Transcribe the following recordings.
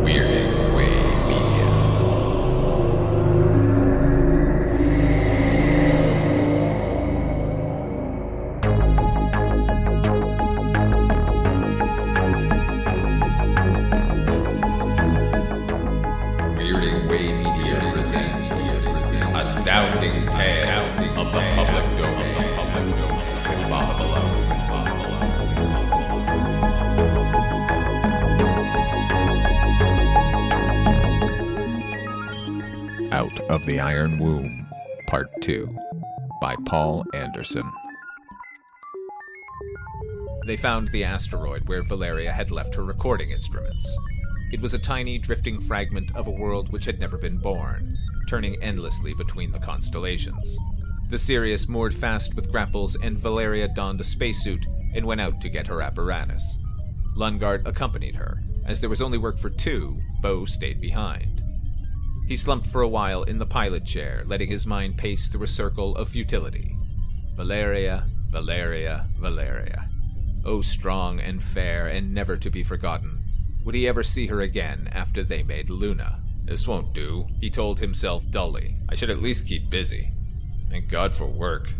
Weirding Way Media. Weirding Way Media presents Astounding Tales of the Public Domain with Bob Malone. Out of the Iron Womb, Part 2, by Paul Anderson. They found the asteroid where Valeria had left her recording instruments. It was a tiny, drifting fragment of a world which had never been born, turning endlessly between the constellations. The Sirius moored fast with grapples, and Valeria donned a spacesuit and went out to get her apparatus. Lungard accompanied her. As there was only work for two, Bo stayed behind. He slumped for a while in the pilot chair, letting his mind pace through a circle of futility. Valeria, Valeria, Valeria. Oh, strong and fair and never to be forgotten. Would he ever see her again after they made Luna? This won't do, he told himself dully. I should at least keep busy. Thank God for work.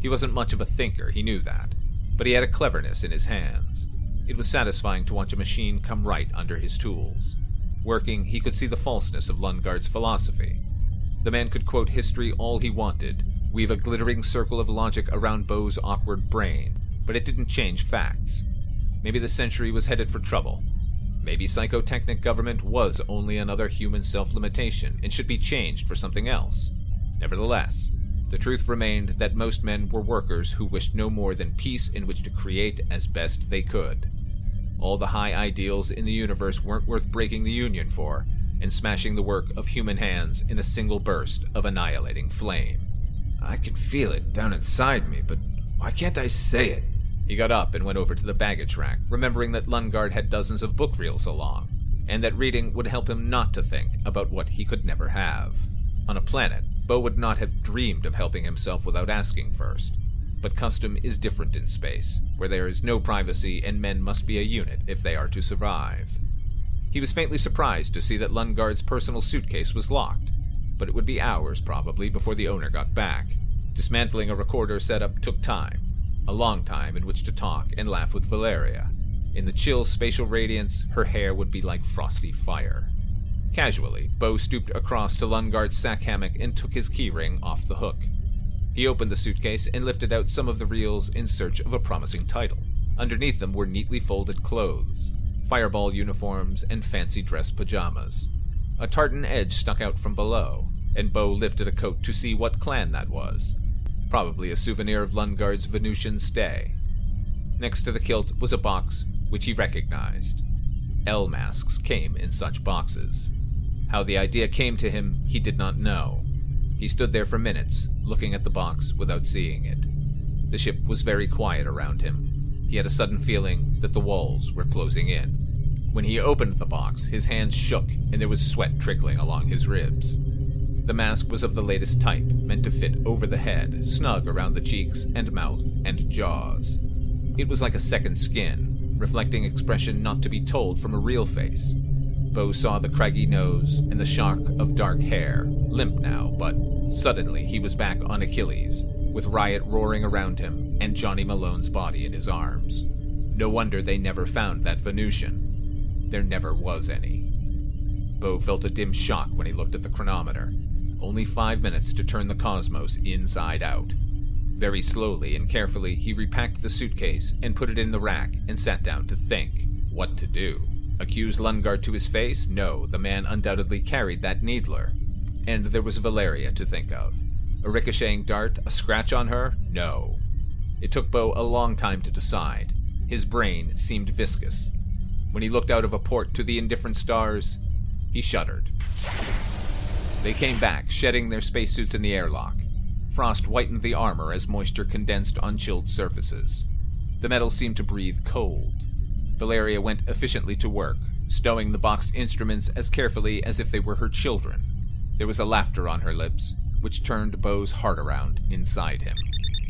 He wasn't much of a thinker, he knew that. But he had a cleverness in his hands. It was satisfying to watch a machine come right under his tools. Working, he could see the falseness of Lungard's philosophy. The man could quote history all he wanted, weave a glittering circle of logic around Bo's awkward brain, but it didn't change facts. Maybe the century was headed for trouble. Maybe psychotechnic government was only another human self-limitation and should be changed for something else. Nevertheless, the truth remained that most men were workers who wished no more than peace in which to create as best they could. All the high ideals in the universe weren't worth breaking the Union for, and smashing the work of human hands in a single burst of annihilating flame. I can feel it down inside me, but why can't I say it? He got up and went over to the baggage rack, remembering that Lungard had dozens of book reels along, and that reading would help him not to think about what he could never have. On a planet, Bo would not have dreamed of helping himself without asking first. But custom is different in space, where there is no privacy and men must be a unit if they are to survive. He was faintly surprised to see that Lungard's personal suitcase was locked, but it would be hours probably before the owner got back. Dismantling a recorder setup took time, a long time in which to talk and laugh with Valeria. In the chill spatial radiance, her hair would be like frosty fire. Casually, Bo stooped across to Lungard's sack hammock and took his keyring off the hook. He opened the suitcase and lifted out some of the reels in search of a promising title. Underneath them were neatly folded clothes, fireball uniforms, and fancy dress pajamas. A tartan edge stuck out from below, and Bo lifted a coat to see what clan that was. Probably a souvenir of Lungard's Venusian stay. Next to the kilt was a box which he recognized. L masks came in such boxes. How the idea came to him, he did not know. He stood there for minutes, looking at the box without seeing it. The ship was very quiet around him. He had a sudden feeling that the walls were closing in. When he opened the box, his hands shook and there was sweat trickling along his ribs. The mask was of the latest type, meant to fit over the head, snug around the cheeks and mouth and jaws. It was like a second skin, reflecting expression not to be told from a real face. Bo saw the craggy nose and the shock of dark hair, limp now, but suddenly he was back on Achilles, with Riot roaring around him and Johnny Malone's body in his arms. No wonder they never found that Venusian. There never was any. Bo felt a dim shock when he looked at the chronometer. Only 5 minutes to turn the cosmos inside out. Very slowly and carefully, he repacked the suitcase and put it in the rack and sat down to think what to do. Accuse Lungard to his face? No, the man undoubtedly carried that needler. And there was Valeria to think of. A ricocheting dart, a scratch on her? No. It took Bo a long time to decide. His brain seemed viscous. When he looked out of a port to the indifferent stars, he shuddered. They came back, shedding their spacesuits in the airlock. Frost whitened the armor as moisture condensed on chilled surfaces. The metal seemed to breathe cold. Valeria went efficiently to work, stowing the boxed instruments as carefully as if they were her children. There was a laughter on her lips, which turned Bo's heart around inside him.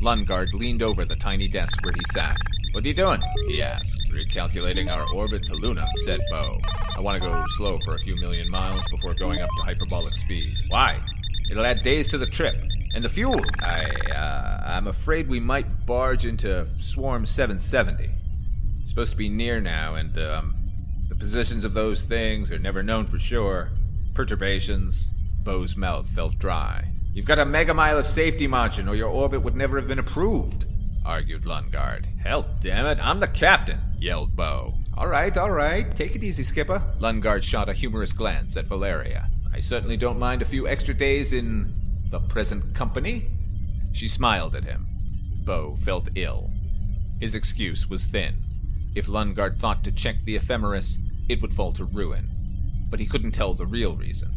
Lungard leaned over the tiny desk where he sat, What are you doing? He asked. Recalculating our orbit to Luna, said Bo. I want to go slow for a few million miles before going up to hyperbolic speed. Why? It'll add days to the trip. And the fuel? I'm afraid we might barge into Swarm 770. It's supposed to be near now, and, the positions of those things are never known for sure. Perturbations. Bo's mouth felt dry. You've got a megamile of safety margin, or your orbit would never have been approved, argued Lundgaard. Hell damn it, I'm the captain, yelled Bo. All right, take it easy, Skipper. Lundgaard shot a humorous glance at Valeria. I certainly don't mind a few extra days in the present company. She smiled at him. Bo felt ill. His excuse was thin. If Lundgaard thought to check the ephemeris, it would fall to ruin. But he couldn't tell the real reason.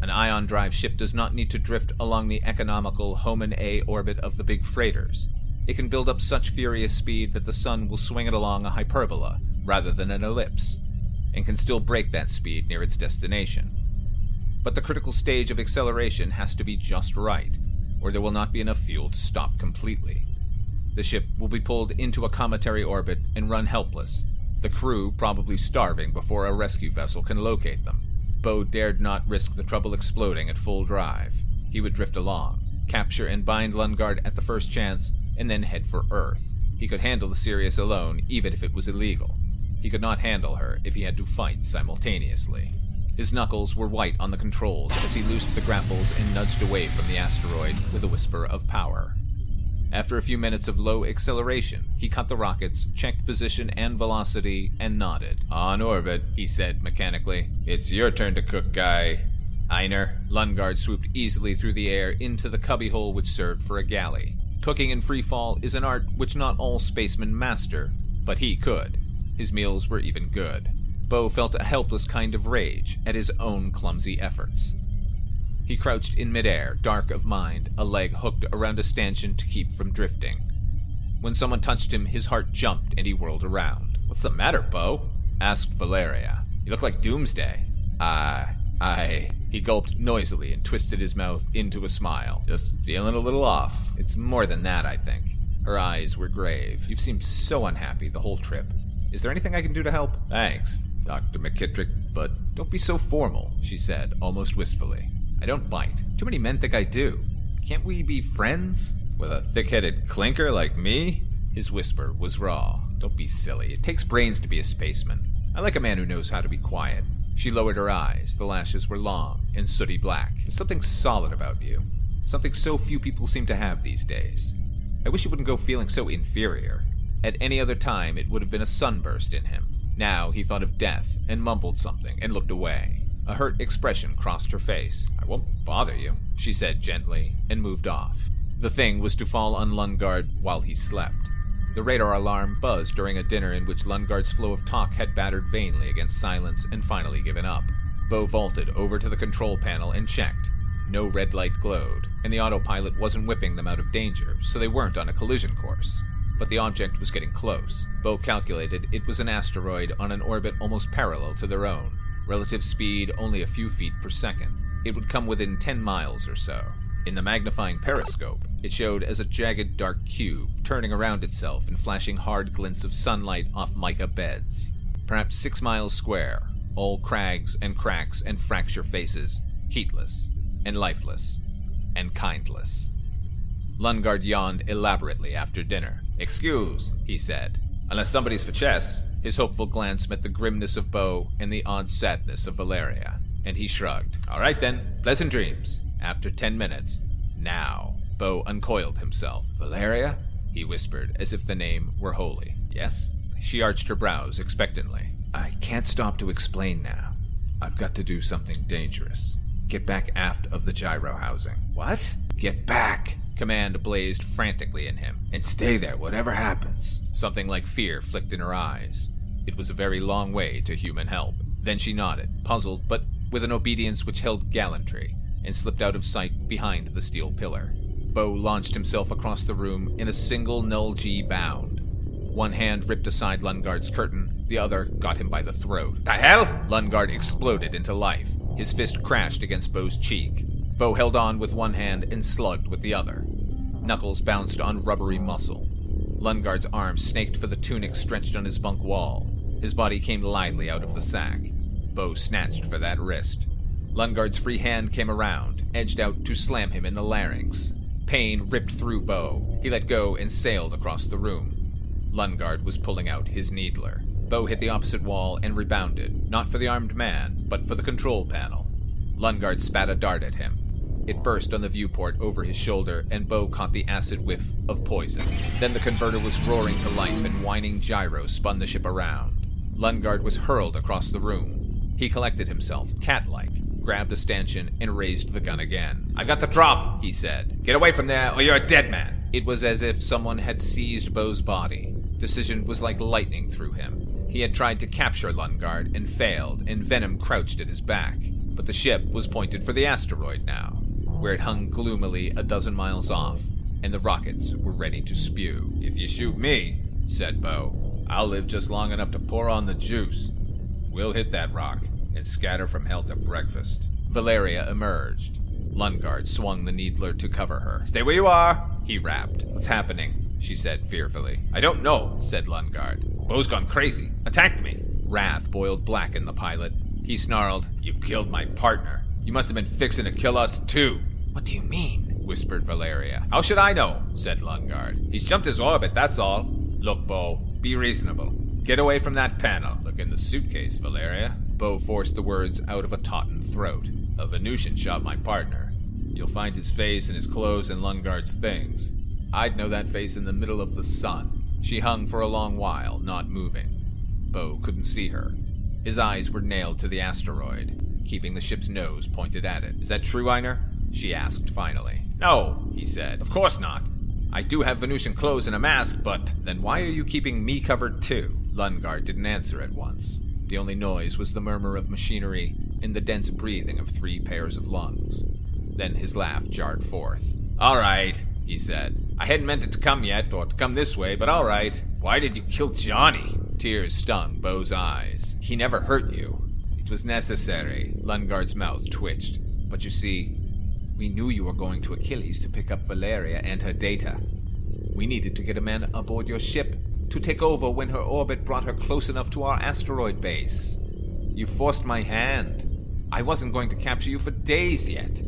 An ion drive ship does not need to drift along the economical Homan A orbit of the big freighters. It can build up such furious speed that the sun will swing it along a hyperbola rather than an ellipse, and can still break that speed near its destination. But the critical stage of acceleration has to be just right, or there will not be enough fuel to stop completely. The ship will be pulled into a cometary orbit and run helpless, the crew probably starving before a rescue vessel can locate them. Bo dared not risk the trouble exploding at full drive. He would drift along, capture and bind Lundgaard at the first chance, and then head for Earth. He could handle the Sirius alone, even if it was illegal. He could not handle her if he had to fight simultaneously. His knuckles were white on the controls as he loosed the grapples and nudged away from the asteroid with a whisper of power. After a few minutes of low acceleration, he cut the rockets, checked position and velocity, and nodded. On orbit, he said mechanically. It's your turn to cook, guy. Einer. Lundgaard swooped easily through the air into the cubbyhole which served for a galley. Cooking in free fall is an art which not all spacemen master, but he could. His meals were even good. Bo felt a helpless kind of rage at his own clumsy efforts. He crouched in midair, dark of mind, a leg hooked around a stanchion to keep from drifting. When someone touched him, his heart jumped and he whirled around. What's the matter, Bo? Asked Valeria. You look like Doomsday. He gulped noisily and twisted his mouth into a smile. Just feeling a little off. It's more than that, I think. Her eyes were grave. You've seemed so unhappy the whole trip. Is there anything I can do to help? Thanks, Dr. McKittrick, but don't be so formal, she said, almost wistfully. I don't bite. Too many men think I do. Can't we be friends? With a thick-headed clinker like me? His whisper was raw. Don't be silly. It takes brains to be a spaceman. I like a man who knows how to be quiet. She lowered her eyes. The lashes were long and sooty black. There's something solid about you. Something so few people seem to have these days. I wish you wouldn't go feeling so inferior. At any other time, it would have been a sunburst in him. Now he thought of death and mumbled something and looked away. A hurt expression crossed her face. I won't bother you, she said gently, and moved off. The thing was to fall on Lundgaard while he slept. The radar alarm buzzed during a dinner in which Lundgaard's flow of talk had battered vainly against silence and finally given up. Bo vaulted over to the control panel and checked. No red light glowed, and the autopilot wasn't whipping them out of danger, so they weren't on a collision course. But the object was getting close. Bo calculated it was an asteroid on an orbit almost parallel to their own. Relative speed only a few feet per second. It would come within 10 miles or so. In the magnifying periscope, it showed as a jagged dark cube, turning around itself and flashing hard glints of sunlight off mica beds. Perhaps 6 miles square, all crags and cracks and fracture faces, heatless, and lifeless, and kindless. Lundgaard yawned elaborately after dinner. Excuse, he said. Unless somebody's for chess. His hopeful glance met the grimness of Bo and the odd sadness of Valeria, and he shrugged. All right then, pleasant dreams. After 10 minutes. Now. Bo uncoiled himself. Valeria? He whispered, as if the name were holy. Yes? She arched her brows expectantly. I can't stop to explain now. I've got to do something dangerous. Get back aft of the gyro housing. What? Get back! Command blazed frantically in him. And stay there, whatever happens. Something like fear flicked in her eyes. It was a very long way to human help. Then she nodded, puzzled, but with an obedience which held gallantry, and slipped out of sight behind the steel pillar. Bo launched himself across the room in a single null-G bound. One hand ripped aside Lundgaard's curtain, the other got him by the throat. The hell? Lundgaard exploded into life. His fist crashed against Bo's cheek. Bo held on with one hand and slugged with the other. Knuckles bounced on rubbery muscle. Lungard's arm snaked for the tunic stretched on his bunk wall. His body came lithely out of the sack. Bo snatched for that wrist. Lungard's free hand came around, edged out to slam him in the larynx. Pain ripped through Bo. He let go and sailed across the room. Lungard was pulling out his needler. Bo hit the opposite wall and rebounded, not for the armed man, but for the control panel. Lungard spat a dart at him. It burst on the viewport over his shoulder, and Bo caught the acid whiff of poison. Then the converter was roaring to life, and whining gyros spun the ship around. Lungard was hurled across the room. He collected himself, cat-like, grabbed a stanchion, and raised the gun again. "I got the drop," he said. "Get away from there, or you're a dead man." It was as if someone had seized Bo's body. Decision was like lightning through him. He had tried to capture Lungard and failed, and venom crouched at his back. But the ship was pointed for the asteroid now, where it hung gloomily a dozen miles off, and the rockets were ready to spew. "If you shoot me," said Bo, "I'll live just long enough to pour on the juice. We'll hit that rock and scatter from hell to breakfast." Valeria emerged. Lungard swung the needler to cover her. "Stay where you are," he rapped. "What's happening?" she said fearfully. "I don't know," said Lungard. "Bo's gone crazy. Attacked me." Wrath boiled black in the pilot. He snarled, "You killed my partner. You must have been fixing to kill us too." "What do you mean?" whispered Valeria. "How should I know?" said Lungard. "He's jumped his orbit, that's all. Look, Bo, be reasonable. Get away from that panel. Look in the suitcase, Valeria." Bo forced the words out of a tautened throat. "A Venusian shot my partner. You'll find his face and his clothes in Lungard's things. I'd know that face in the middle of the sun." She hung for a long while, not moving. Bo couldn't see her. His eyes were nailed to the asteroid, keeping the ship's nose pointed at it. "Is that true, Einar?" she asked finally. "No," he said. "Of course not. I do have Venusian clothes and a mask, but then why are you keeping me covered too?" Lungard didn't answer at once. The only noise was the murmur of machinery and the dense breathing of 3 pairs of lungs. Then his laugh jarred forth. "All right," he said. "I hadn't meant it to come yet, or to come this way, but all right. Why did you kill Johnny?" Tears stung Bo's eyes. "He never hurt you." "It was necessary." Lungard's mouth twitched. "But you see, we knew you were going to Achilles to pick up Valeria and her data. We needed to get a man aboard your ship to take over when her orbit brought her close enough to our asteroid base. You forced my hand. I wasn't going to capture you for days yet.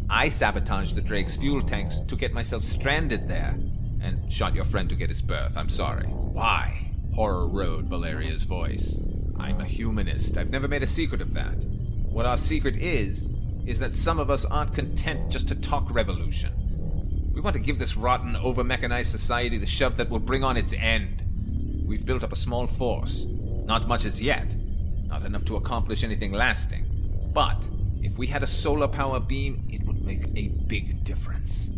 I sabotaged the Drake's fuel tanks to get myself stranded there, and shot your friend to get his berth. I'm sorry." "Why?" Horror rode Valeria's voice. "I'm a humanist. I've never made a secret of that. What our secret is that some of us aren't content just to talk revolution. We want to give this rotten, over-mechanized society the shove that will bring on its end. We've built up a small force. Not much as yet. Not enough to accomplish anything lasting. But if we had a solar power beam, it would make a big difference.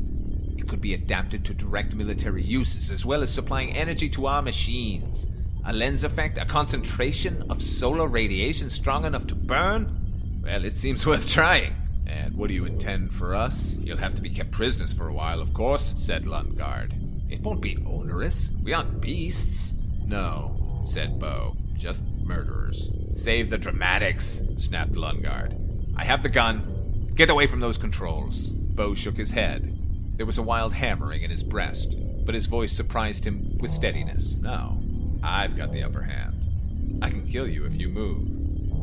It could be adapted to direct military uses, as well as supplying energy to our machines. A lens effect, a concentration of solar radiation strong enough to burn? Well, it seems worth trying." "And what do you intend for us?" "You'll have to be kept prisoners for a while, of course," said Lungard. "It won't be onerous. We aren't beasts." "No," said Bo. "Just murderers." "Save the dramatics," snapped Lungard. "I have the gun. Get away from those controls." Bo shook his head. There was a wild hammering in his breast, but his voice surprised him with steadiness. "No, I've got the upper hand. I can kill you if you move.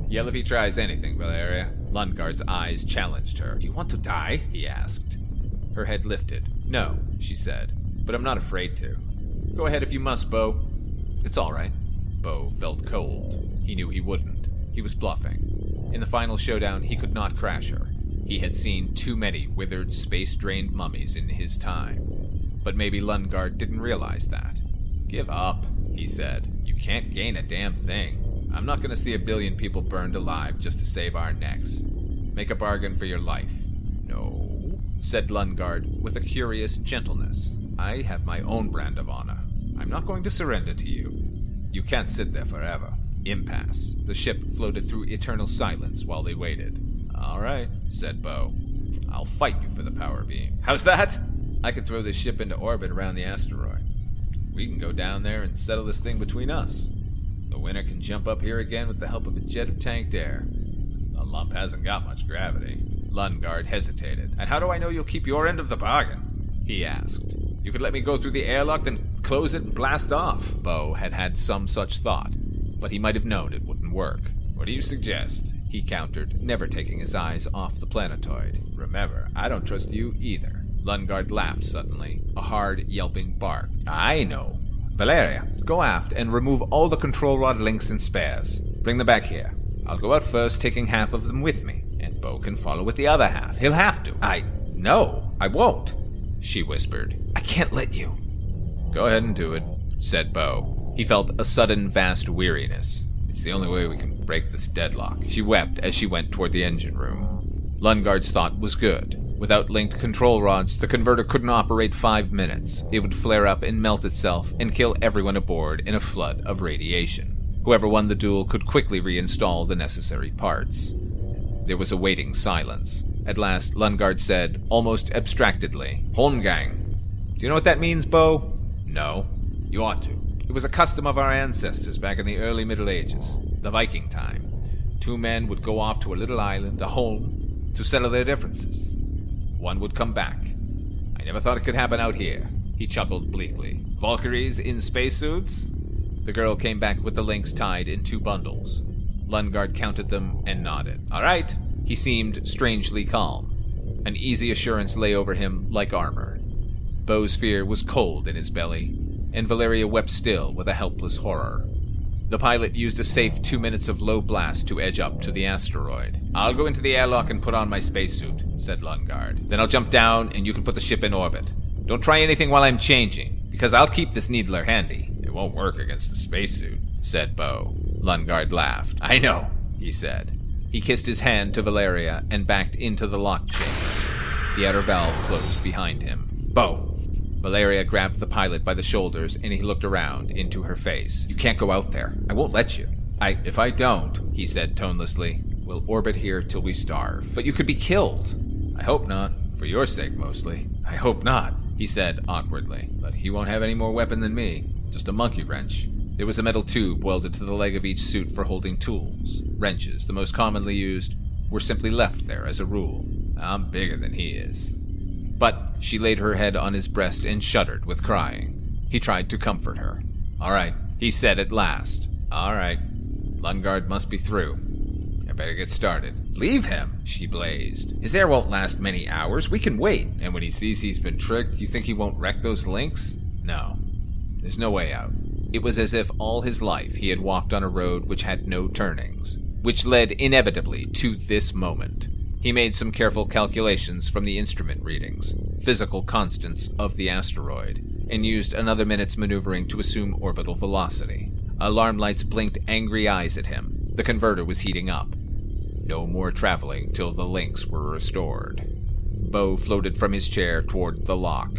Yell if he tries anything, Valeria." Lungard's eyes challenged her. "Do you want to die?" he asked. Her head lifted. "No," she said, "but I'm not afraid to." "Go ahead if you must, Bo." "It's all right." Bo felt cold. He knew he wouldn't. He was bluffing. In the final showdown, he could not crash her. He had seen too many withered, space-drained mummies in his time. But maybe Lungard didn't realize that. "Give up," he said. "You can't gain a damn thing. I'm not going to see 1 billion people burned alive just to save our necks. Make a bargain for your life." "No," said Lungard with a curious gentleness. "I have my own brand of honor. I'm not going to surrender to you. You can't sit there forever." Impasse. The ship floated through eternal silence while they waited. "All right," said Bo. "I'll fight you for the power beam." "How's that?" "I could throw this ship into orbit around the asteroid. We can go down there and settle this thing between us. The winner can jump up here again with the help of a jet of tanked air. The lump hasn't got much gravity." Lungard hesitated. "And how do I know you'll keep your end of the bargain?" he asked. You could let me go through the airlock, then close it and blast off. Bo had had some such thought, but he might have known it wouldn't work. What do you suggest? He countered, never taking his eyes off the planetoid. Remember, I don't trust you either. Lungard laughed suddenly, a hard, yelping bark. I know. Valeria, go aft and remove all the control rod links and spares. Bring them back here. I'll go out first, taking half of them with me, and Bo can follow with the other half. He'll have to. No, I won't, she whispered. I can't let you. Go ahead and do it, said Bo. He felt a sudden, vast weariness. It's the only way we can break this deadlock. She wept as she went toward the engine room. Lungard's thought was good. Without linked control rods, the converter couldn't operate 5 minutes. It would flare up and melt itself and kill everyone aboard in a flood of radiation. Whoever won the duel could quickly reinstall the necessary parts. There was a waiting silence. At last, Lungard said, almost abstractedly, Holmgang. Do you know what that means, Bo? No. You ought to. It was a custom of our ancestors back in the early Middle Ages, the Viking time. 2 men would go off to a little island, a home, to settle their differences. One would come back. I never thought it could happen out here. He chuckled bleakly. Valkyries in spacesuits? The girl came back with the links tied in 2 bundles. Lungard counted them and nodded. All right. He seemed strangely calm. An easy assurance lay over him like armor. Bo's fear was cold in his belly, and Valeria wept still with a helpless horror. The pilot used a safe 2 minutes of low blast to edge up to the asteroid. I'll go into the airlock and put on my spacesuit, said Lungard. Then I'll jump down and you can put the ship in orbit. Don't try anything while I'm changing, because I'll keep this needler handy. It won't work against a spacesuit, said Bo. Lungard laughed. I know, he said. He kissed his hand to Valeria and backed into the lock chamber. The outer valve closed behind him. Bo! Valeria grabbed the pilot by the shoulders and he looked around into her face. You can't go out there. I won't let you. If I don't, he said tonelessly, we'll orbit here till we starve. But you could be killed. I hope not. For your sake, mostly. I hope not, he said awkwardly. But he won't have any more weapon than me. Just a monkey wrench. There was a metal tube welded to the leg of each suit for holding tools. Wrenches, the most commonly used, were simply left there as a rule. I'm bigger than he is. But she laid her head on his breast and shuddered with crying. He tried to comfort her. All right, he said at last. All right. Lungard must be through. I better get started. Leave him, she blazed. His air won't last many hours. We can wait. And when he sees he's been tricked, you think he won't wreck those links? No. There's no way out. It was as if all his life he had walked on a road which had no turnings, which led inevitably to this moment. He made some careful calculations from the instrument readings, physical constants of the asteroid, and used another minute's maneuvering to assume orbital velocity. Alarm lights blinked angry eyes at him. The converter was heating up. No more traveling till the links were restored. Bo floated from his chair toward the lock.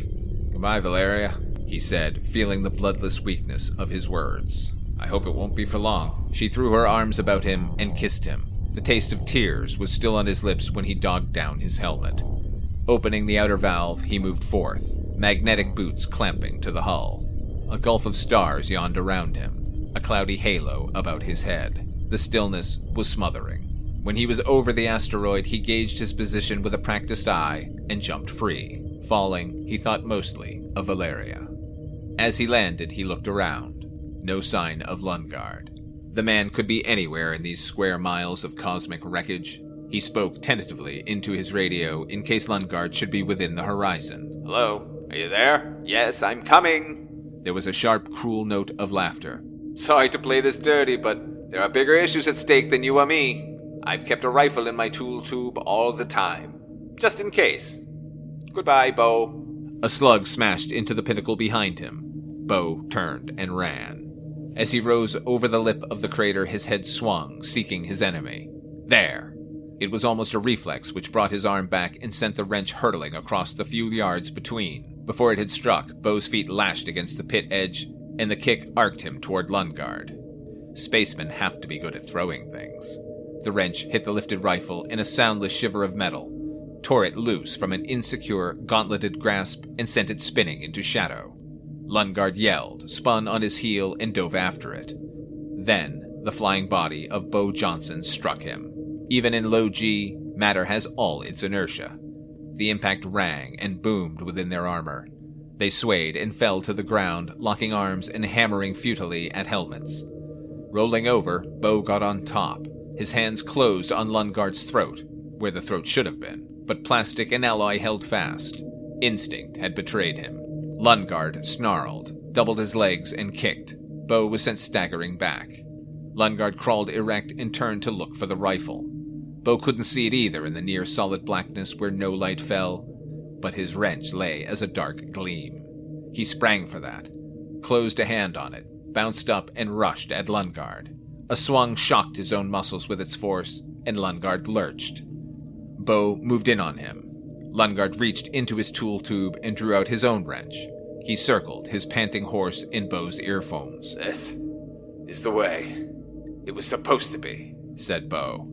Goodbye, Valeria, he said, feeling the bloodless weakness of his words. I hope it won't be for long. She threw her arms about him and kissed him. The taste of tears was still on his lips when he dogged down his helmet. Opening the outer valve, he moved forth, magnetic boots clamping to the hull. A gulf of stars yawned around him, a cloudy halo about his head. The stillness was smothering. When he was over the asteroid, he gauged his position with a practiced eye and jumped free. Falling, he thought mostly of Valeria. As he landed, he looked around. No sign of Lungard. The man could be anywhere in these square miles of cosmic wreckage. He spoke tentatively into his radio in case Lungard should be within the horizon. Hello? Are you there? Yes, I'm coming. There was a sharp, cruel note of laughter. Sorry to play this dirty, but there are bigger issues at stake than you or me. I've kept a rifle in my tool tube all the time. Just in case. Goodbye, Bo. A slug smashed into the pinnacle behind him. Bo turned and ran. As he rose over the lip of the crater, his head swung, seeking his enemy. There! It was almost a reflex which brought his arm back and sent the wrench hurtling across the few yards between. Before it had struck, Bo's feet lashed against the pit edge, and the kick arced him toward Lungard. Spacemen have to be good at throwing things. The wrench hit the lifted rifle in a soundless shiver of metal, tore it loose from an insecure, gauntleted grasp, and sent it spinning into shadow. Lungard yelled, spun on his heel, and dove after it. Then, the flying body of Bo Johnson struck him. Even in low G, matter has all its inertia. The impact rang and boomed within their armor. They swayed and fell to the ground, locking arms and hammering futilely at helmets. Rolling over, Bo got on top. His hands closed on Lundgaard's throat, where the throat should have been, but plastic and alloy held fast. Instinct had betrayed him. Lundgaard snarled, doubled his legs, and kicked. Bo was sent staggering back. Lundgaard crawled erect and turned to look for the rifle. Bo couldn't see it either in the near solid blackness where no light fell, but his wrench lay as a dark gleam. He sprang for that, closed a hand on it, bounced up and rushed at Lundgaard. A swung shocked his own muscles with its force, and Lundgaard lurched. Bo moved in on him. Lundgaard reached into his tool tube and drew out his own wrench. He circled his panting horse in Bo's earphones. "This is the way it was supposed to be," said Bo.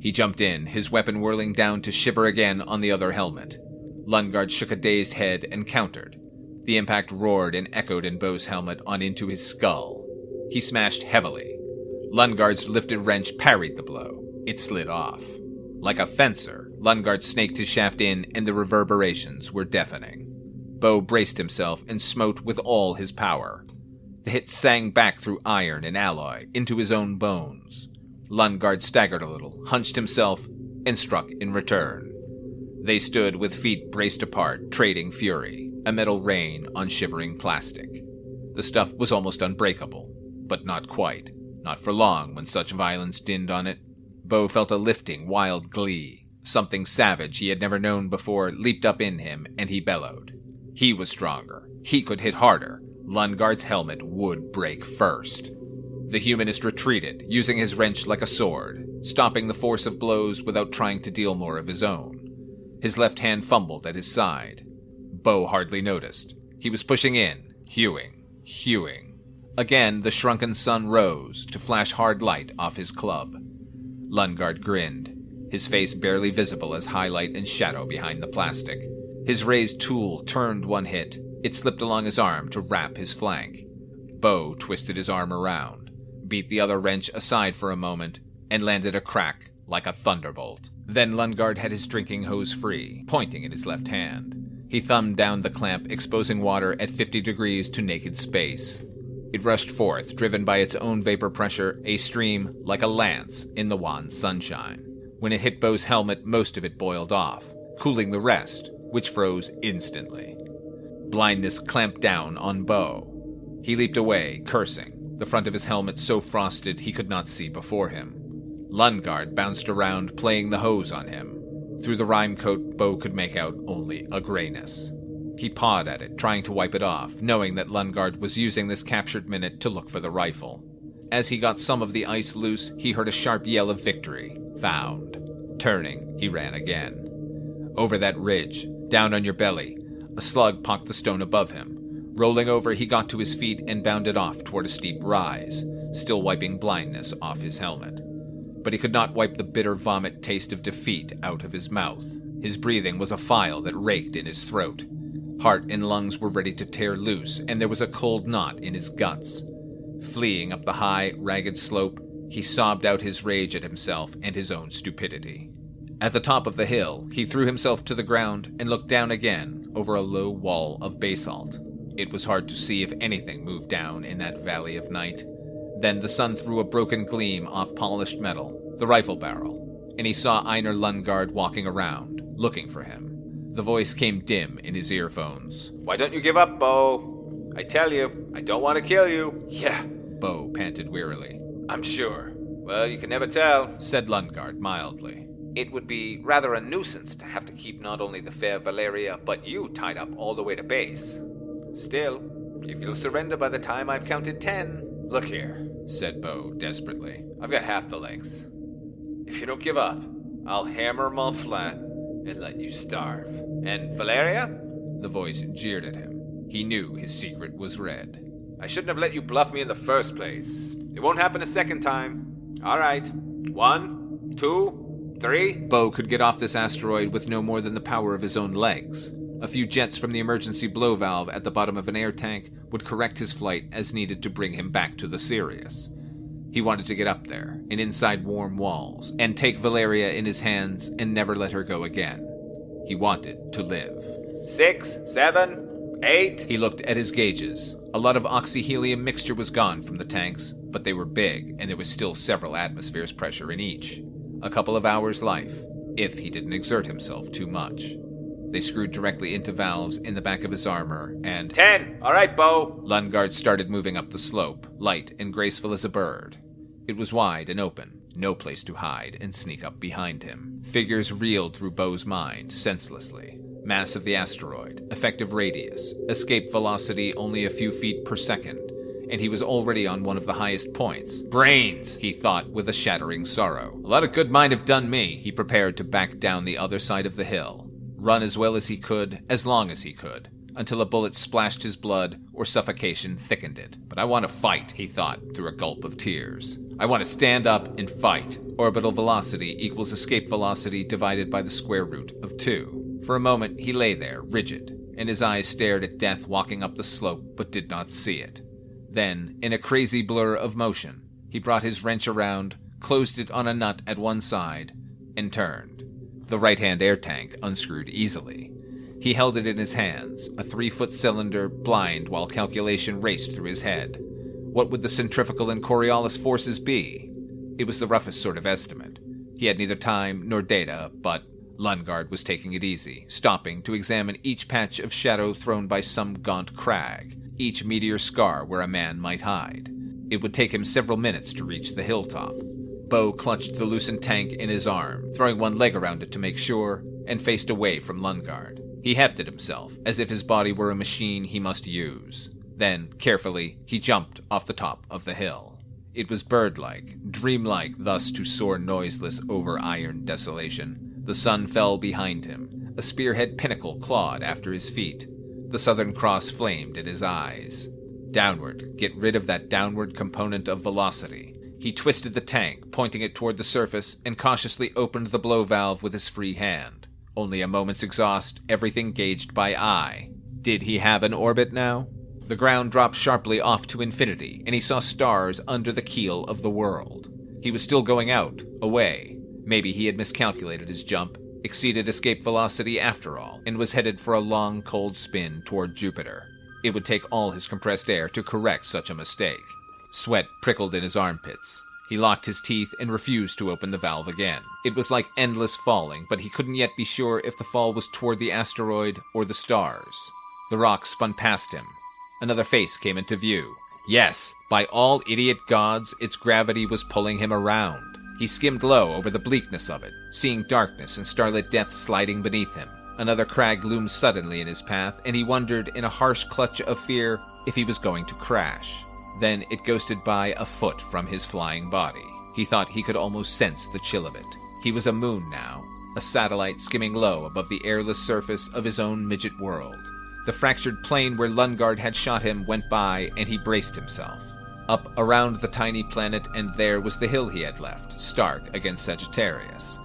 He jumped in, his weapon whirling down to shiver again on the other helmet. Lundgaard shook a dazed head and countered. The impact roared and echoed in Bo's helmet on into his skull. He smashed heavily. Lundgaard's lifted wrench parried the blow. It slid off. Like a fencer, Lundgaard snaked his shaft in, and the reverberations were deafening. Bo braced himself and smote with all his power. The hit sang back through iron and alloy, into his own bones. Lundgaard staggered a little, hunched himself, and struck in return. They stood with feet braced apart, trading fury, a metal rain on shivering plastic. The stuff was almost unbreakable, but not quite. Not for long when such violence dinned on it. Bo felt a lifting, wild glee. Something savage he had never known before leaped up in him, and he bellowed. He was stronger. He could hit harder. Lundgaard's helmet would break first. The humanist retreated, using his wrench like a sword, stopping the force of blows without trying to deal more of his own. His left hand fumbled at his side. Bo hardly noticed. He was pushing in, hewing. Again, the shrunken sun rose to flash hard light off his club. Lundgaard grinned, his face barely visible as highlight and shadow behind the plastic. His raised tool turned one hit. It slipped along his arm to wrap his flank. Bo twisted his arm around, beat the other wrench aside for a moment, and landed a crack like a thunderbolt. Then Lundgaard had his drinking hose free, pointing in his left hand. He thumbed down the clamp, exposing water at 50 degrees to naked space. It rushed forth, driven by its own vapor pressure, a stream like a lance in the wan sunshine. When it hit Bo's helmet, most of it boiled off, cooling the rest, which froze instantly. Blindness clamped down on Bo. He leaped away, cursing, the front of his helmet so frosted he could not see before him. Lundgaard bounced around, playing the hose on him. Through the rime coat, Bo could make out only a grayness. He pawed at it, trying to wipe it off, knowing that Lundgaard was using this captured minute to look for the rifle. As he got some of the ice loose, he heard a sharp yell of victory. Found. Turning, he ran again. Over that ridge, down on your belly, a slug pocked the stone above him. Rolling over, he got to his feet and bounded off toward a steep rise, still wiping blindness off his helmet. But he could not wipe the bitter vomit taste of defeat out of his mouth. His breathing was a file that raked in his throat. Heart and lungs were ready to tear loose, and there was a cold knot in his guts. Fleeing up the high, ragged slope, he sobbed out his rage at himself and his own stupidity. At the top of the hill, he threw himself to the ground and looked down again over a low wall of basalt. It was hard to see if anything moved down in that valley of night. Then the sun threw a broken gleam off polished metal, the rifle barrel, and he saw Einar Lundgaard walking around, looking for him. The voice came dim in his earphones. "Why don't you give up, Bo? I tell you, I don't want to kill you." "Yeah," Bo panted wearily. "I'm sure." "Well, you can never tell," said Lundgaard mildly. "It would be rather a nuisance to have to keep not only the fair Valeria, but you tied up all the way to base. Still, if you'll surrender by the time I've counted 10... Look here," said Bo desperately. "I've got half the length. If you don't give up, I'll hammer 'em all flat and let you starve. And Valeria?" The voice jeered at him. He knew his secret was red. "I shouldn't have let you bluff me in the first place. It won't happen a second time. All right. 1, 2, 3... Bo could get off this asteroid with no more than the power of his own legs. A few jets from the emergency blow valve at the bottom of an air tank would correct his flight as needed to bring him back to the Sirius. He wanted to get up there, and inside warm walls, and take Valeria in his hands and never let her go again. He wanted to live. 6, 7... 8. He looked at his gauges. A lot of oxyhelium mixture was gone from the tanks, but they were big, and there was still several atmospheres pressure in each. A couple of hours' life, if he didn't exert himself too much. They screwed directly into valves in the back of his armor, and 10. All right, Bo. Lundgaard started moving up the slope, light and graceful as a bird. It was wide and open, no place to hide and sneak up behind him. Figures reeled through Bo's mind, senselessly. Mass of the asteroid, effective radius, escape velocity only a few feet per second, and he was already on one of the highest points. Brains, he thought with a shattering sorrow. A lot of good might have done me. He prepared to back down the other side of the hill. Run as well as he could, as long as he could, until a bullet splashed his blood or suffocation thickened it. But I want to fight, he thought through a gulp of tears. I want to stand up and fight. Orbital velocity equals escape velocity divided by the square root of 2. For a moment he lay there, rigid, and his eyes stared at death walking up the slope but did not see it. Then, in a crazy blur of motion, he brought his wrench around, closed it on a nut at one side, and turned. The right-hand air tank unscrewed easily. He held it in his hands, a 3-foot cylinder, blind while calculation raced through his head. What would the centrifugal and Coriolis forces be? It was the roughest sort of estimate. He had neither time nor data, but Lundgaard was taking it easy, stopping to examine each patch of shadow thrown by some gaunt crag, each meteor scar where a man might hide. It would take him several minutes to reach the hilltop. Bo clutched the loosened tank in his arm, throwing one leg around it to make sure, and faced away from Lundgaard. He hefted himself, as if his body were a machine he must use. Then, carefully, he jumped off the top of the hill. It was bird-like, dreamlike thus to soar noiseless over iron desolation. The sun fell behind him. A spearhead pinnacle clawed after his feet. The Southern Cross flamed in his eyes. Downward, get rid of that downward component of velocity. He twisted the tank, pointing it toward the surface, and cautiously opened the blow valve with his free hand. Only a moment's exhaust, everything gauged by eye. Did he have an orbit now? The ground dropped sharply off to infinity, and he saw stars under the keel of the world. He was still going out, away. Maybe he had miscalculated his jump, exceeded escape velocity after all, and was headed for a long, cold spin toward Jupiter. It would take all his compressed air to correct such a mistake. Sweat prickled in his armpits. He locked his teeth and refused to open the valve again. It was like endless falling, but he couldn't yet be sure if the fall was toward the asteroid or the stars. The rock spun past him. Another face came into view. Yes, by all idiot gods, its gravity was pulling him around. He skimmed low over the bleakness of it, seeing darkness and starlit death sliding beneath him. Another crag loomed suddenly in his path, and he wondered in a harsh clutch of fear if he was going to crash. Then it ghosted by a foot from his flying body. He thought he could almost sense the chill of it. He was a moon now, a satellite skimming low above the airless surface of his own midget world. The fractured plane where Lundgaard had shot him went by, and he braced himself. Up around the tiny planet, and there was the hill he had left, stark against Sagittarius.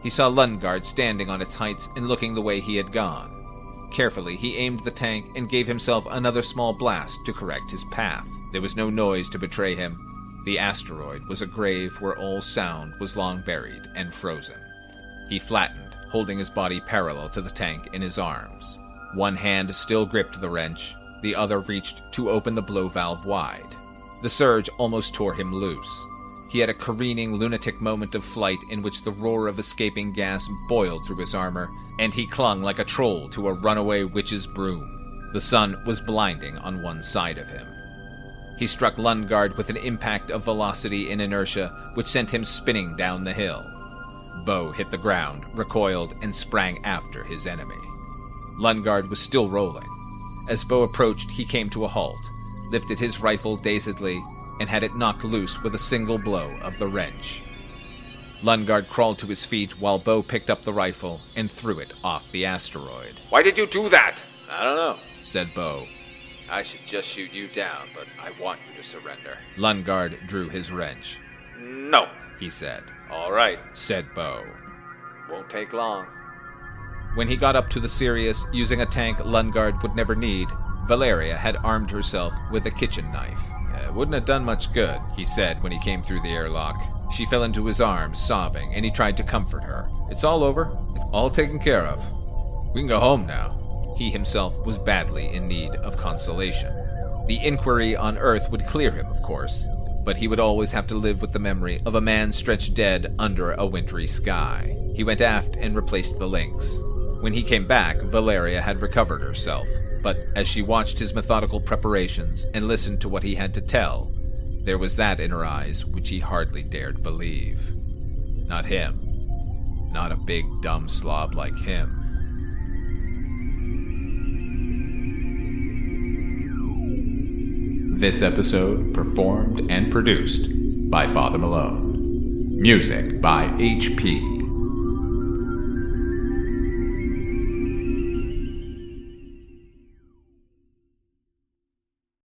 He saw Lundgaard standing on its heights and looking the way he had gone. Carefully, he aimed the tank and gave himself another small blast to correct his path. There was no noise to betray him. The asteroid was a grave where all sound was long buried and frozen. He flattened, holding his body parallel to the tank in his arms. One hand still gripped the wrench, the other reached to open the blow valve wide. The surge almost tore him loose. He had a careening, lunatic moment of flight in which the roar of escaping gas boiled through his armor, and he clung like a troll to a runaway witch's broom. The sun was blinding on one side of him. He struck Lundgaard with an impact of velocity and inertia, which sent him spinning down the hill. Bo hit the ground, recoiled, and sprang after his enemy. Lundgaard was still rolling. As Bo approached, he came to a halt, lifted his rifle dazedly, and had it knocked loose with a single blow of the wrench. Lundgaard crawled to his feet while Bo picked up the rifle and threw it off the asteroid. Why did you do that? I don't know, said Bo. I should just shoot you down, but I want you to surrender. Lundgaard drew his wrench. No, he said. All right, said Bo. Won't take long. When he got up to the Sirius, using a tank Lundgaard would never need, Valeria had armed herself with a kitchen knife. Wouldn't have done much good, he said when he came through the airlock. She fell into his arms, sobbing, and he tried to comfort her. It's all over. It's all taken care of. We can go home now. He himself was badly in need of consolation. The inquiry on Earth would clear him, of course, but he would always have to live with the memory of a man stretched dead under a wintry sky. He went aft and replaced the links. When he came back, Valeria had recovered herself, but as she watched his methodical preparations and listened to what he had to tell, there was that in her eyes which he hardly dared believe. Not him. Not a big, dumb slob like him. This episode performed and produced by Father Malone. Music by HP.